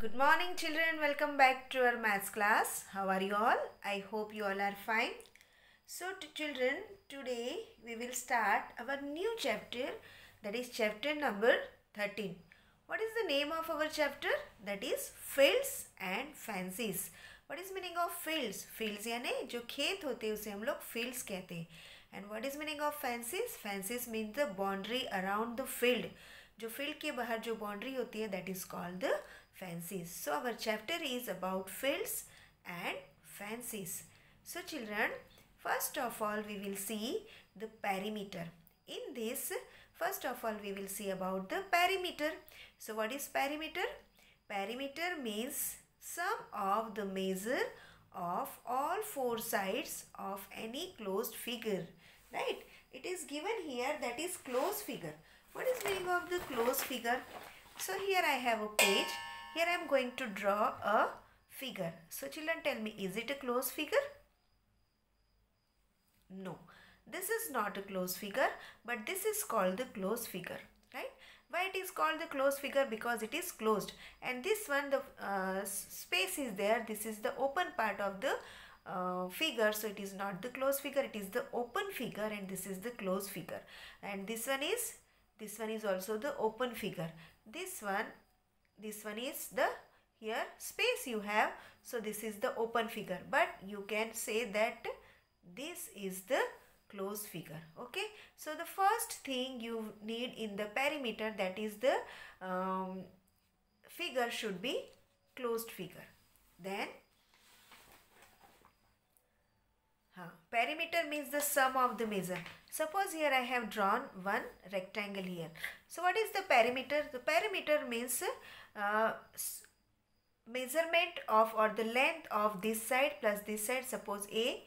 Good morning children, welcome back to our maths class. How are you all? I hope you all are fine. So children, today we will start our new chapter, that is chapter number 13. What is the name of our chapter? That is fields and fancies. What is meaning of fields? Fields यानी जो खेत होते हैं उसे हम लोग fields कहते हैं. And what is meaning of fancies? Fancies means the boundary around the field. जो field के बाहर जो boundary होती है that is called the fancies. So our chapter is about fields and fancies. So children, first of all we will see the perimeter. In this, first of all we will see about the perimeter. So what is perimeter? Perimeter means sum of the measure of all four sides of any closed figure. Right? It is given here, that is closed figure. What is meaning of the closed figure? So here I have a page. Here I am going to draw a figure. So children, tell me, is it a closed figure? No. This is not a closed figure, but this is called the closed figure. Right? Why it is called the closed figure? Because it is closed. And this one, the space is there. This is the open part of the figure. So it is not the closed figure. It is the open figure, and this is the closed figure. And this one is also the open figure. This one is the, here space you have, so this is the open figure, but you can say that this is the closed figure. Okay, so the first thing you need in the perimeter, that is the figure should be closed figure. Then perimeter means the sum of the measure. Suppose here I have drawn one rectangle here. So what is the perimeter? The perimeter means measurement of, or the length of this side plus this side. Suppose A,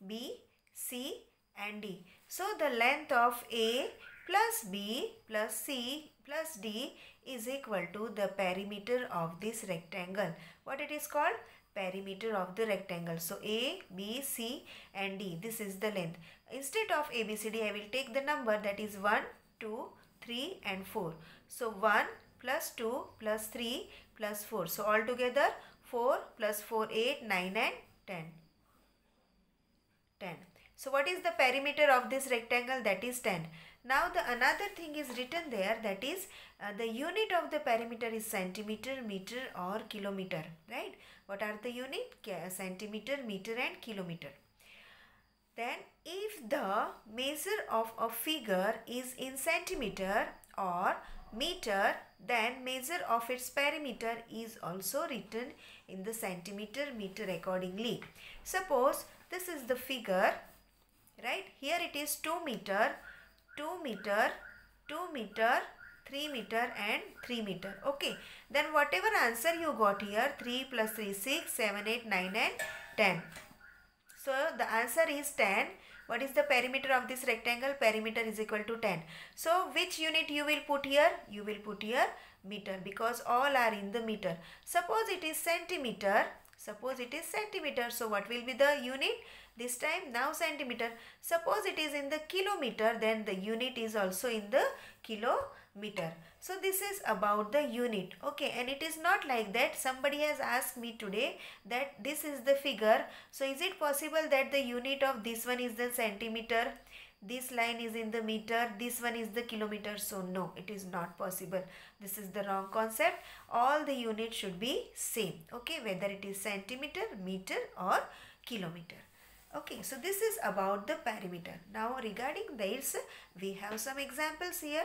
B, C and D. So the length of A plus B plus C plus D is equal to the perimeter of this rectangle. What it is called? Perimeter of the rectangle. So A, B, C and D, this is the length. Instead of A, B, C, D, I will take the number, that is 1, 2, 3 and 4. So 1 plus 2 plus 3 plus 4. So altogether 4 plus 4, 8, 9 and 10. 10. So what is the perimeter of this rectangle? That is 10. Now the another thing is written there, that is the unit of the perimeter is centimeter, meter or kilometer. Right? What are the unit? Centimeter, meter and kilometer. Then if the measure of a figure is in centimeter or meter, then measure of its perimeter is also written in the centimeter, meter accordingly. Suppose this is the figure, right? Here it is 2 meter, 2 meter, 2 meter, 3 meter and 3 meter. Okay. Then whatever answer you got here, 3 plus 3, 6, 7, 8, 9 and 10. So the answer is 10. What is the perimeter of this rectangle? Perimeter is equal to 10. So which unit you will put here? You will put here meter, because all are in the meter. Suppose it is centimeter. Suppose it is centimeter. So what will be the unit? This time now centimeter. Suppose it is in the kilometer, then the unit is also in the kilometer. So this is about the unit. Okay, and it is not like that. Somebody has asked me today that this is the figure. So is it possible that the unit of this one is the centimeter, this line is in the meter, this one is the kilometer? So no, it is not possible. This is the wrong concept. All the units should be same. Okay, whether it is centimeter, meter or kilometer. Okay, so this is about the perimeter. Now regarding this, we have some examples here.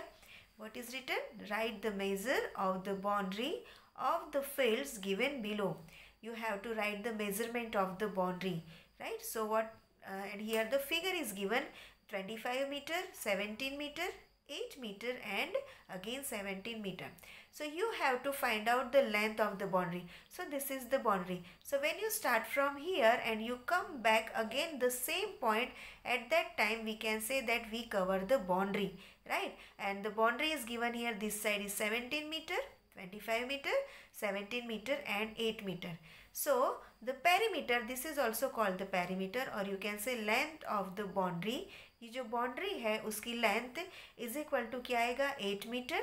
What is written? Write the measure of the boundary of the fields given below. You have to write the measurement of the boundary, right? So what, and here the figure is given 25 meter, 17 meter, 8 meter and again 17 meter. So you have to find out the length of the boundary. So this is the boundary. So when you start from here and you come back again the same point, at that time we can say that we cover the boundary, right? And the boundary is given here. This side is 17 meter, 25 meter, 17 meter and 8 meter. So the perimeter, this is also called the perimeter, or you can say length of the boundary. ये जो boundary है उसकी length is equal to क्या आएगा? 8 meter,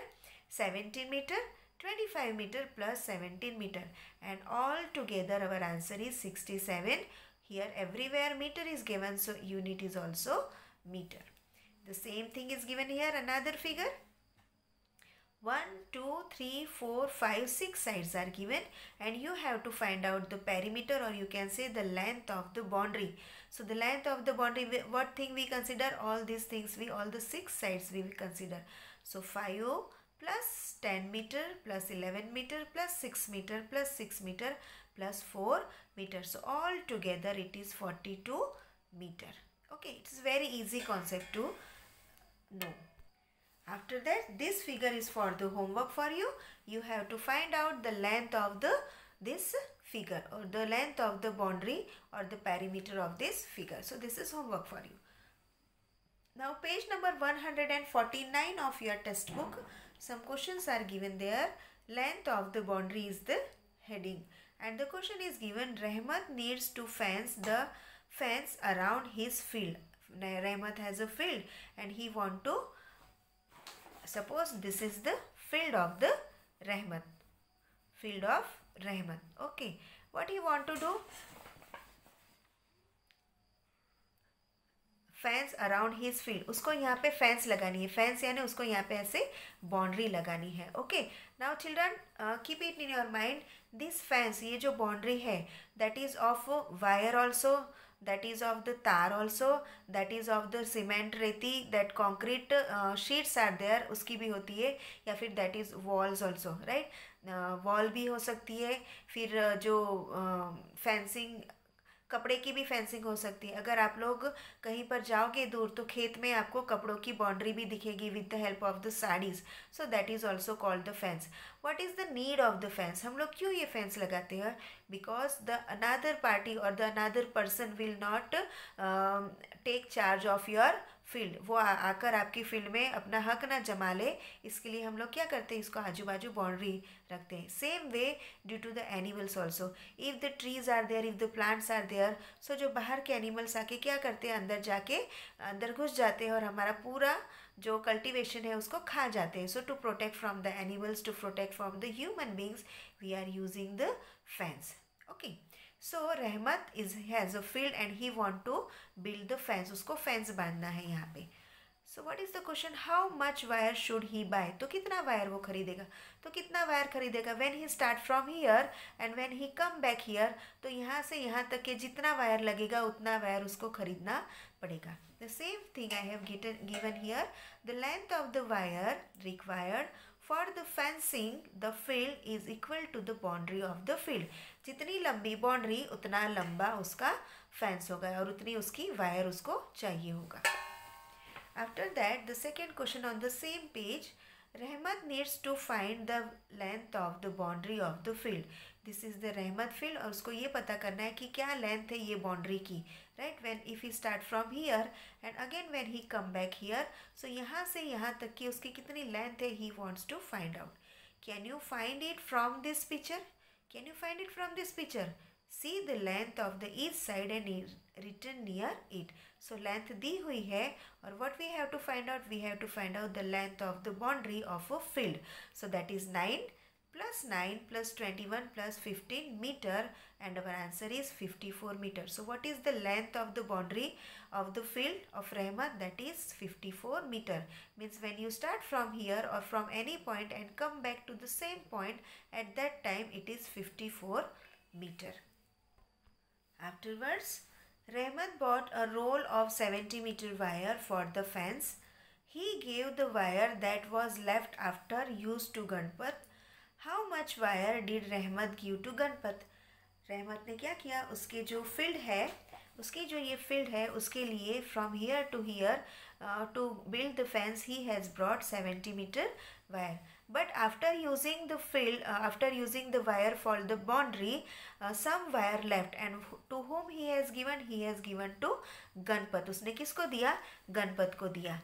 17 meter, 25 meter plus 17 meter, and all together our answer is 67. Here everywhere meter is given, so unit is also meter. The same thing is given here, another figure. 1, 2, 3, 4, 5, 6 sides are given, and you have to find out the perimeter, or you can say the length of the boundary. So the length of the boundary, what thing we consider? All these things, all the 6 sides we will consider. So 5 plus 10 meter plus 11 meter plus 6 meter plus 6 meter plus 4 meter. So all together it is 42 meter. Okay, it's very easy concept to know. After that, this figure is for the homework for you. You have to find out the length of this figure, or the length of the boundary or the perimeter of this figure. So this is homework for you. Now page number 149 of your textbook. Some questions are given there. Length of the boundary is the heading, and the question is given, Rahmat needs to fence the fence around his field. Rahmat has a field and he want to, suppose this is the field of the Rahmat. Field of Rahmat. Okay. What he want to do? Fence around his field, उसको यहाँ पे fence लगानी है. Fence यानी उसको यहाँ पे ऐसे बाउंड्री लगानी है. Okay. Now children, keep it in your mind, this fence, ये जो बाउंड्री है, that is of wire also, that is of the tar also, that is of the cement रेती, that concrete sheets are there, उसकी भी होती है, या फिर that is walls also, right? Wall भी हो सकती है. फिर जो फेंसिंग, कपड़े की भी फेंसिंग हो सकती है. अगर आप लोग कहीं पर जाओगे दूर, तो खेत में आपको कपड़ों की बाउंड्री भी दिखेगी with the help of the saris. So that is also called the fence. What is the need of the fence? हम लोग क्यों ये फेंस लगाते हैं? बिकॉज द अनदर पार्टी और the another person will not take charge of your field. वो आकर आपकी फील्ड में अपना हक ना जमा ले, इसके लिए हम लोग क्या करते हैं? इसको आजू बाजू बाउंड्री रखते हैं. Same way due to the animals also. If the trees are there, if the plants are there, so जो बाहर के एनिमल्स आके क्या करते हैं? अंदर जाके अंदर घुस जाते हैं और हमारा पूरा जो कल्टिवेशन है उसको खा जाते हैं. So to protect from the animals, to protect from the human beings, we are using the fence. Okay. So Rahmat has a field and he want to build the fence. उसको फेंस बांधना है यहाँ पे. So what is the question? How much wire should he buy? तो कितना wire वो खरीदेगा? तो कितना वायर खरीदेगा? When he start from here and when he come back here, तो यहाँ से यहाँ तक के जितना वायर लगेगा उतना वायर उसको खरीदना पड़ेगा. The same thing I have given here. The length of the wire required for the fencing the field is equal to the boundary of the field. जितनी लंबी बाउंड्री उतना लंबा उसका फेंस होगा और उतनी उसकी वायर उसको चाहिए होगा. After that, the second question on the same page, Rahmat needs to find the length of the boundary of the field. This is the Rahmat field और उसको ये पता करना है कि क्या लेंथ है ये बाउंड्री की. Right? When if he start from here and again when he come back here, so यहाँ से यहाँ तक की उसकी कितनी लेंथ है, he wants to find out. Can you find it from this picture? Can you find it from this picture? See the length of the each side and written near it. So length दी हुई है और what we have to find out? We have to find out the length of the boundary of a field. So that is 9 plus 9 plus 21 plus 15 meter, and our answer is 54 meter. So what is the length of the boundary of the field of Rahmat? That is 54 meter. Means when you start from here or from any point and come back to the same point, at that time it is 54 meter. Afterwards, Rahmat bought a roll of 70 meter wire for the fence. He gave the wire that was left after use to Ganpat. How much wire did Rahmat give to Ganpat? रहमत ने क्या किया? उसके जो field है, उसकी जो ये फील्ड है, उसके लिए from here to here to build the fence he has brought 70 metre wire. But after using the field, after using the wire for the boundary, some wire left, and to whom he has given? He has given to Ganpat. उसने किसको दिया? गणपत को दिया.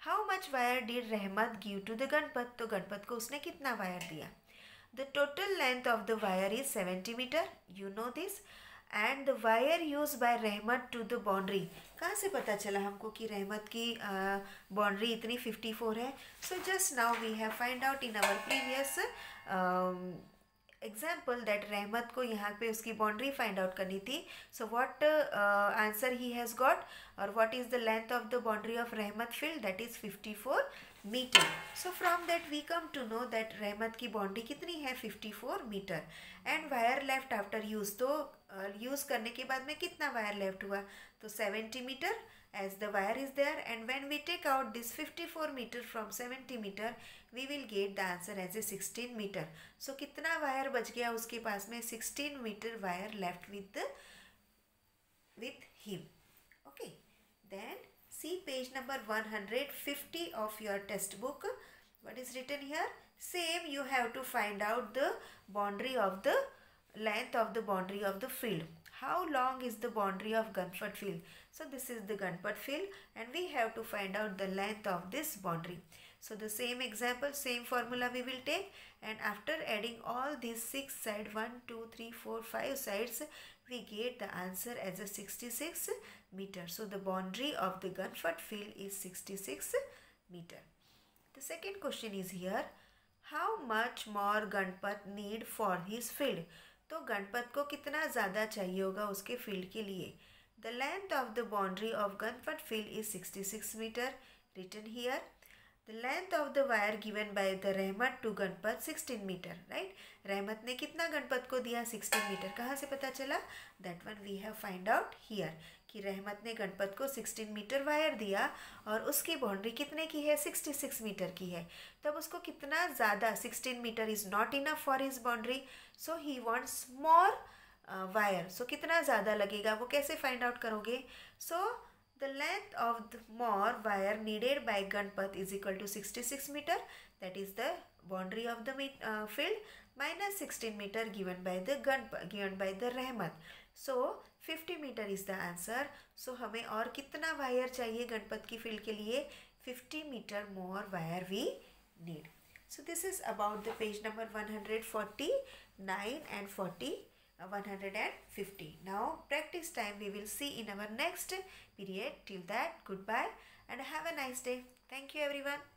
How much wire did Rahmat give to the Ganpat? तो गणपत को उसने कितना wire दिया? The total length of the wire is 70 meter. You know this. and the wire used by रहमत to the boundary. कहाँ से पता चला हमको कि रहमत की boundary इतनी 54 है? So just now we have find out in our previous example that रहमत को यहाँ पे उसकी बाउंड्री फाइंड आउट करनी थी. So what answer he has got और what is the length of the boundary of Rahmat field, that is 54 metre. So from that we come to know that Rahmat की boundary कितनी है, 54 metre. And wire left after use, तो use करने के बाद में कितना वायर लेफ्ट हुआ, तो 70 metre as the wire is there. And when we take out this 54 meter from 70 meter, we will get the answer as a 16 meter. So कितना wire बच गया उसके पास में, 16 meter wire left with him. Okay, then see page number 150 of your textbook. What is written here? Same, you have to find out the boundary of the length of the boundary of the field. How long is the boundary of Gunpowder field? So this is the Gunpowder field and we have to find out the length of this boundary. So the same example, same formula we will take, and after adding all these 6 sides, 1, 2, 3, 4, 5 sides, we get the answer as a 66 meter. So the boundary of the Gunpowder field is 66 meter. The second question is here, how much more Gunpowder need for his field? तो गणपत को कितना ज़्यादा चाहिए होगा उसके field के लिए. The length of the boundary of Ganpat field is 66 metre. Written here the length of the wire given by the Rahmat to Ganpat 16 metre. Right, Rahmat ने कितना गणपत को दिया, 16 मीटर. कहाँ से पता चला, that one we have find out here कि रहमत ने गणपत को 16 मीटर वायर दिया और उसकी बाउंड्री कितने की है, 66 मीटर की है. तब उसको कितना ज़्यादा, 16 metre is not enough for his boundary, so he wants more wire. So कितना ज़्यादा लगेगा, वो कैसे फाइंड आउट करोगे. So the length of the more wire needed by Ganpat is equal to 66 metre, that is the boundary of the field, minus 16 metre given by the Rahmat. So 50 metre is the answer. So हमें और कितना wire चाहिए गणपत की field के लिए, 50 metre more wire we need. So this is about the page number 149 and 150. Now practice time we will see in our next period. Till that, goodbye and have a nice day. Thank you everyone.